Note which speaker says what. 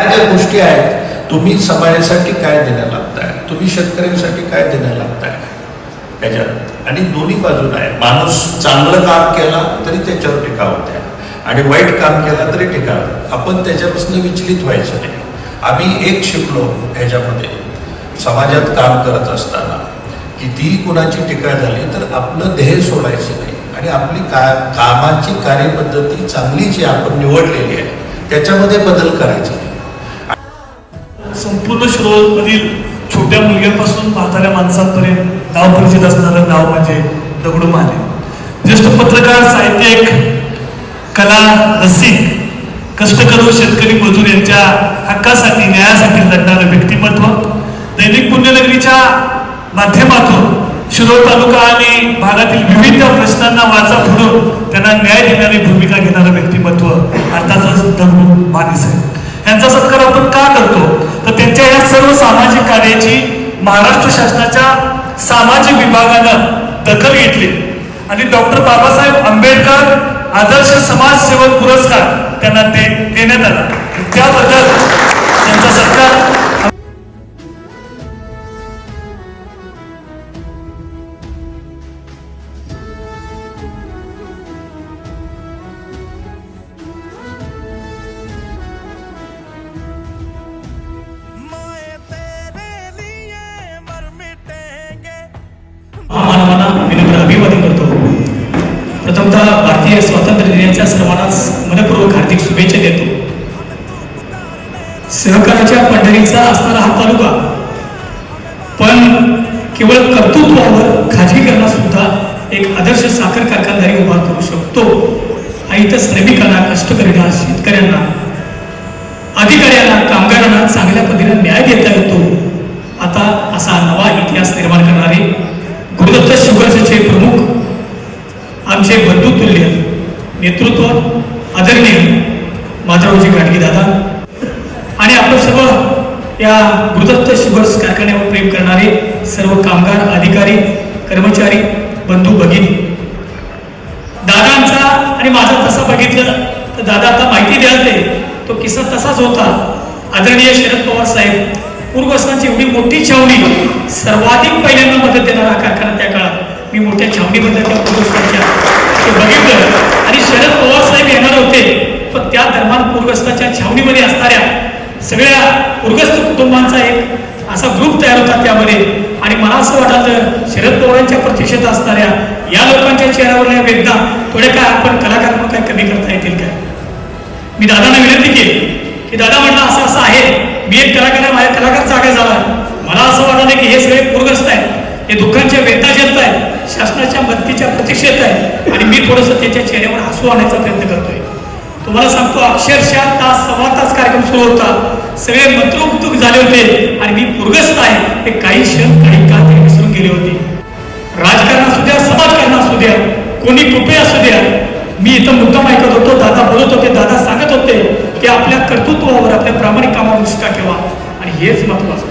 Speaker 1: ज्या गोष्टी आहेत, तुम्ही समाजासाठी काय देण्याला लागताय, तुम्ही शेतकऱ्यांसाठी काय देण्याला लागताय त्याच्यात, आणि दोन्ही बाजूला आहे. माणूस चांगलं काम केला तरी त्याच्यावर टीका होत्या आणि वाईट काम केला तरी टीका. आपण त्याच्यापासून विचलित व्हायचं नाही. आम्ही एक शिकलो ह्याच्यामध्ये, समाजात काम करत असताना कितीही कुणाची टीका झाली तर आपलं ध्येय सोडायचं नाही आणि आपली कामाची कार्यपद्धती चांगली जी आपण निवडलेली आहे त्याच्यामध्ये बदल करायचा नाही.
Speaker 2: संपूर्ण शिरोळमधील छोट्या मुलग्यापासून म्हाताऱ्या माणसांपर्यंत नाव परिचित असणारं नाव म्हणजे दगडू महाले. ज्येष्ठ पत्रकार, साहित्यिक, कला रसिक, कष्टकरू शेतकरी मजूर यांच्या हक्कासाठी, न्यायासाठी लढणारं व्यक्तिमत्व. दैनिक पुण्यनगरीच्या माध्यमातून शिरोळ तालुका आणि भागातील विविध प्रश्नांना वाचा फोडून त्यांना न्याय देणारी भूमिका घेणारं व्यक्तिमत्व अर्थातच दगडू महाले साहेब. यांचा सत्कार आपण का करतो तर त्यांच्या या सर्व सामाजिक कार्याची महाराष्ट्र शासनाच्या सामाजिक विभागानं दखल घेतली आणि डॉक्टर बाबासाहेब आंबेडकर आदर्श समाजसेवक पुरस्कार त्यांना देण्यात आला. त्याबद्दल त्यांचा सत्कार.
Speaker 3: मानवांना विनम्र अभिवादन करतो. प्रथमतः भारतीय स्वातंत्र्य दिनाच्या सर्वांनाच मनपूर्वक हार्दिक शुभेच्छा देतो. सहकाराच्या पंढरीचा असणारा हा तालुका पण केवळ कर्तृत्वावर खाजगीकरणात सुद्धा एक आदर्श साखर कारखानदारी उभा करू शकतो. इथं श्रमिकांना, कष्टकऱ्यांना, शेतकऱ्यांना, अधिकाऱ्यांना, कामगारांना चांगल्या पद्धतीने न्याय देता येतो. आता असा नवा इतिहास निर्माण करणारे गुरुदत्त शुगर्सचे प्रमुख, आमचे बंधुतुल्य नेतृत्व आदरणीय माधवजी घाटगे दादा आणि आपण सर्व या गुरुदत्त शुगर्स कारखान्यावर प्रेम करणारे सर्व कामगार, अधिकारी, कर्मचारी, बंधू भगिनी. दादांचा आणि माझा तसा बघितलं तर दादा आता माहिती द्याल ते तो किस्सा तसाच होता. आदरणीय शरद पवार साहेब पूरग्रस्तांची एवढी मोठी छावणी, सर्वाधिक पहिल्यांदा मदत देणारा कारखाना त्या काळात. मी मोठ्या छावणीबद्दल त्या पूरग्रस्तांच्या ते बघितलं आणि शरद पवार साहेब येणार होते पण त्या दरम्यान पूरग्रस्तांच्या छावणीमध्ये असणाऱ्या सगळ्या पूरग्रस्त कुटुंबांचा एक असा ग्रुप तयार होता त्यामध्ये. आणि मला असं वाटलं शरद पवारांच्या प्रतीक्षेत असणाऱ्या या लोकांच्या चेहऱ्यावरल्या वेदना थोड्या काय आपण कलाकार म्हणून काय कमी करता येतील काय. मी दादांना विनंती केली की दादा म्हटलं असं असं आहे, मी एक कलाकार, माझ्या कलाकार जागा झाला. मला असं वाटलं की हे सगळे पूरग्रस्त आहेत, हे दुःखांच्या वेदना झेलत आहेत, शासनाच्या मदतीच्या प्रतीक्षेत आहे आणि मी थोडंसं त्याच्या चेहऱ्यावर हसू आणण्याचा प्रयत्न करतोय. तुम्हाला सांगतो अक्षरशः तास, सव्वा तास कार्यक्रम सुरू होता. सगळे मंत्रोमुग्ध झाले होते आणि मी पूरग्रस्त आहे हे काही क्षण, काही काळ तरी विसरून गेले होते. राजकारण असू द्या, समाजकारण असू द्या, कोणी कृपे असू द्या, मी इथं मुद्दाम ऐकत होतो. दादा बोलत होते, दादा सांगत होते की आपल्या कर्तृत्वावर, आपल्या प्रामाणिक कामावर निष्ठा ठेवा आणि हेच महत्वाचं.